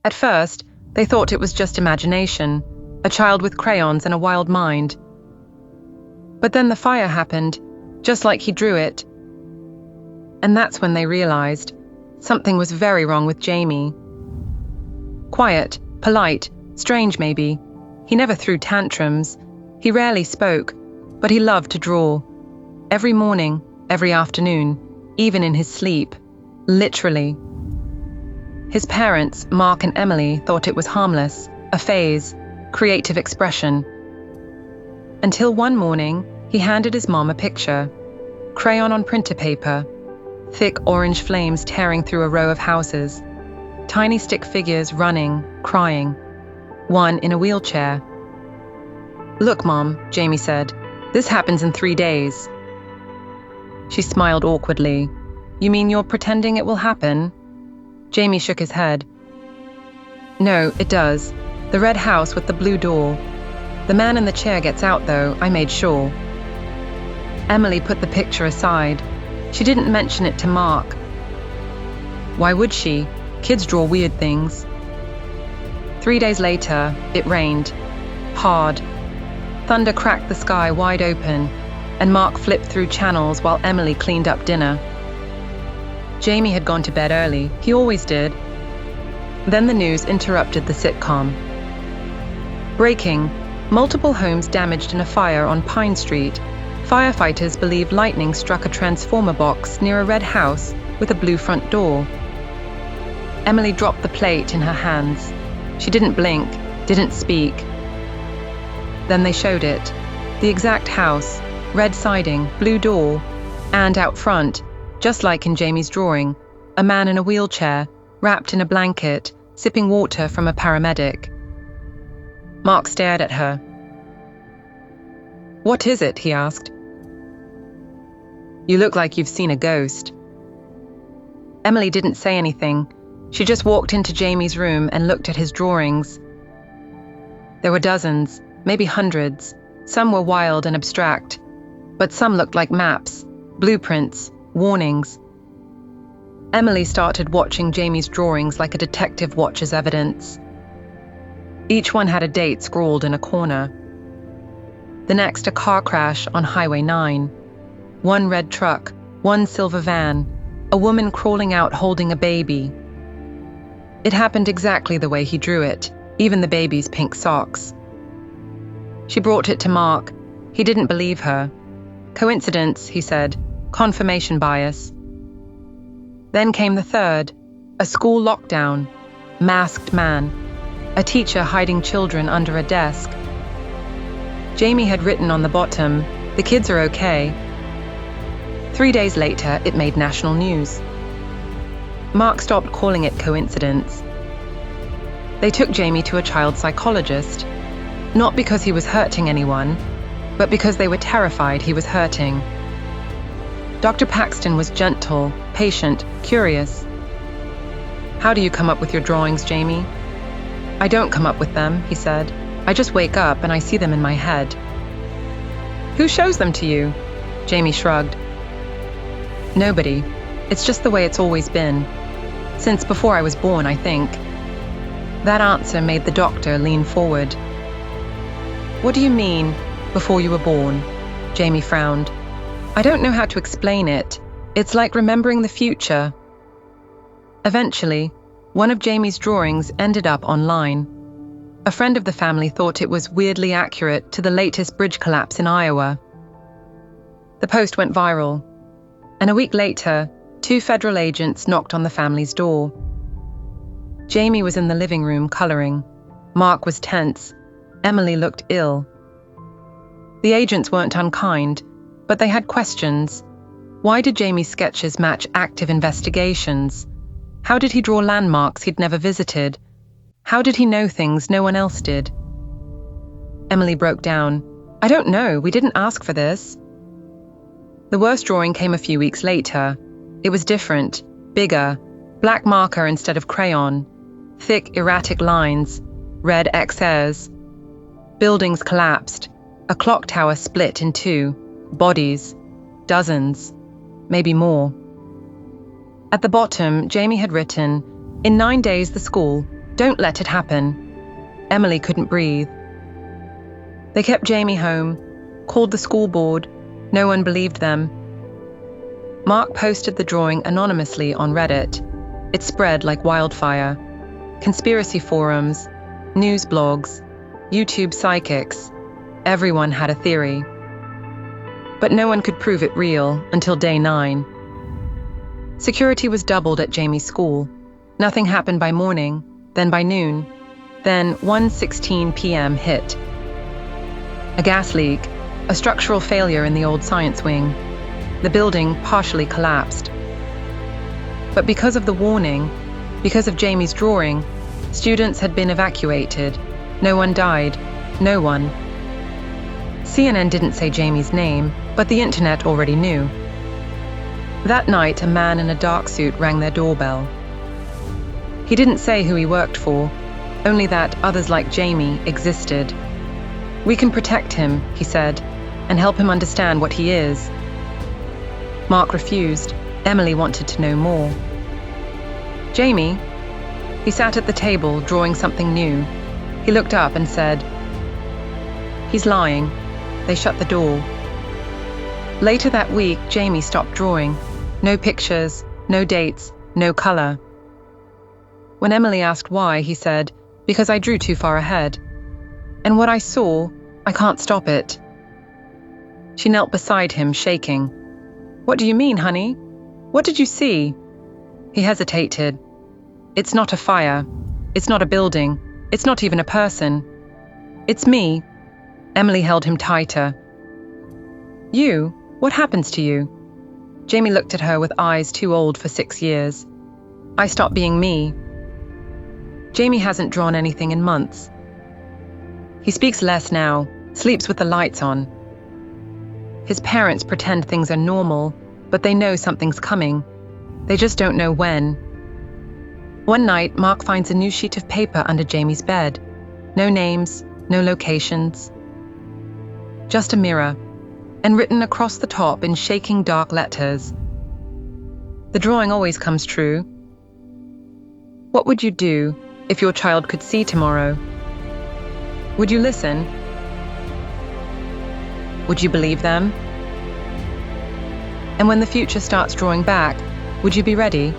At first, they thought it was just imagination, a child with crayons and a wild mind. But then the fire happened, just like he drew it. And that's when they realized something was very wrong with Jamie. Quiet, polite, strange maybe. He never threw tantrums. He rarely spoke, but he loved to draw. Every morning, every afternoon, even in his sleep. Literally. His parents, Mark and Emily, thought it was harmless, a phase, creative expression. Until one morning, he handed his mom a picture. Crayon on printer paper. Thick orange flames tearing through a row of houses. Tiny stick figures running, crying. One in a wheelchair. "Look, Mom," Jamie said. "This happens in 3 days." She smiled awkwardly. "You mean you're pretending it will happen?" Jamie shook his head. "No, it does. The red house with the blue door. The man in the chair gets out, though, I made sure." Emily put the picture aside. She didn't mention it to Mark. Why would she? Kids draw weird things. 3 days later, it rained. Hard. Thunder cracked the sky wide open, and Mark flipped through channels while Emily cleaned up dinner. Jamie had gone to bed early. He always did. Then the news interrupted the sitcom. Breaking. Multiple homes damaged in a fire on Pine Street. Firefighters believe lightning struck a transformer box near a red house with a blue front door. Emily dropped the plate in her hands. She didn't blink, didn't speak. Then they showed it. The exact house, red siding, blue door, and out front, just like in Jamie's drawing, a man in a wheelchair, wrapped in a blanket, sipping water from a paramedic. Mark stared at her. "What is it?" he asked. "You look like you've seen a ghost." Emily didn't say anything. She just walked into Jamie's room and looked at his drawings. There were dozens, maybe hundreds. Some were wild and abstract, but some looked like maps, blueprints, warnings. Emily started watching Jamie's drawings like a detective watches evidence. Each one had a date scrawled in a corner. The next, a car crash on Highway 9. One red truck, one silver van, a woman crawling out holding a baby. It happened exactly the way he drew it, even the baby's pink socks. She brought it to Mark. He didn't believe her. "Coincidence," he said. "Confirmation bias." Then came the third, a school lockdown, masked man, a teacher hiding children under a desk. Jamie had written on the bottom, "The kids are okay." 3 days later, it made national news. Mark stopped calling it coincidence. They took Jamie to a child psychologist, not because he was hurting anyone, but because they were terrified he was hurting. Dr. Paxton was gentle, patient, curious. "How do you come up with your drawings, Jamie?" "I don't come up with them," he said. "I just wake up and I see them in my head." "Who shows them to you?" Jamie shrugged. "Nobody. It's just the way it's always been. Since before I was born, I think." That answer made the doctor lean forward. "What do you mean, before you were born?" Jamie frowned. "I don't know how to explain it. It's like remembering the future." Eventually, one of Jamie's drawings ended up online. A friend of the family thought it was weirdly accurate to the latest bridge collapse in Iowa. The post went viral, and a week later, 2 federal agents knocked on the family's door. Jamie was in the living room coloring. Mark was tense. Emily looked ill. The agents weren't unkind, but they had questions. Why did Jamie's sketches match active investigations? How did he draw landmarks he'd never visited? How did he know things no one else did? Emily broke down. "I don't know, we didn't ask for this." The worst drawing came a few weeks later. It was different, bigger, black marker instead of crayon, thick, erratic lines, red X's. Buildings collapsed, a clock tower split in 2, bodies, dozens, maybe more. At the bottom, Jamie had written, "In 9 days the school, Don't let it happen. Emily couldn't breathe. They kept Jamie home, called the school board. No one believed them. Mark posted the drawing anonymously on Reddit. It spread like wildfire. Conspiracy forums, news blogs, YouTube psychics. Everyone had a theory. But no one could prove it real until day 9. Security was doubled at Jamie's school. Nothing happened by morning, then by noon. Then 1:16 p.m. hit. A gas leak, a structural failure in the old science wing. The building partially collapsed. But because of the warning, because of Jamie's drawing, students had been evacuated. No one died. No one. CNN didn't say Jamie's name, but the internet already knew. That night, a man in a dark suit rang their doorbell. He didn't say who he worked for, only that others like Jamie existed. "We can protect him," he said, "and help him understand what he is." Mark refused. Emily wanted to know more. "Jamie?" He sat at the table, drawing something new. He looked up and said, "He's lying." They shut the door. Later that week, Jamie stopped drawing. No pictures, no dates, no color. When Emily asked why, he said, "Because I drew too far ahead. And what I saw, I can't stop it." She knelt beside him, shaking. "What do you mean, honey? What did you see?" He hesitated. "It's not a fire. It's not a building. It's not even a person. It's me." Emily held him tighter. "You? What happens to you?" Jamie looked at her with eyes too old for 6 years. "I stopped being me." Jamie hasn't drawn anything in months. He speaks less now, sleeps with the lights on. His parents pretend things are normal, but they know something's coming. They just don't know when. One night, Mark finds a new sheet of paper under Jamie's bed. No names, no locations. Just a mirror, and written across the top in shaking dark letters. "The drawing always comes true. What would you do if your child could see tomorrow? Would you listen? Would you believe them? And when the future starts drawing back, would you be ready?"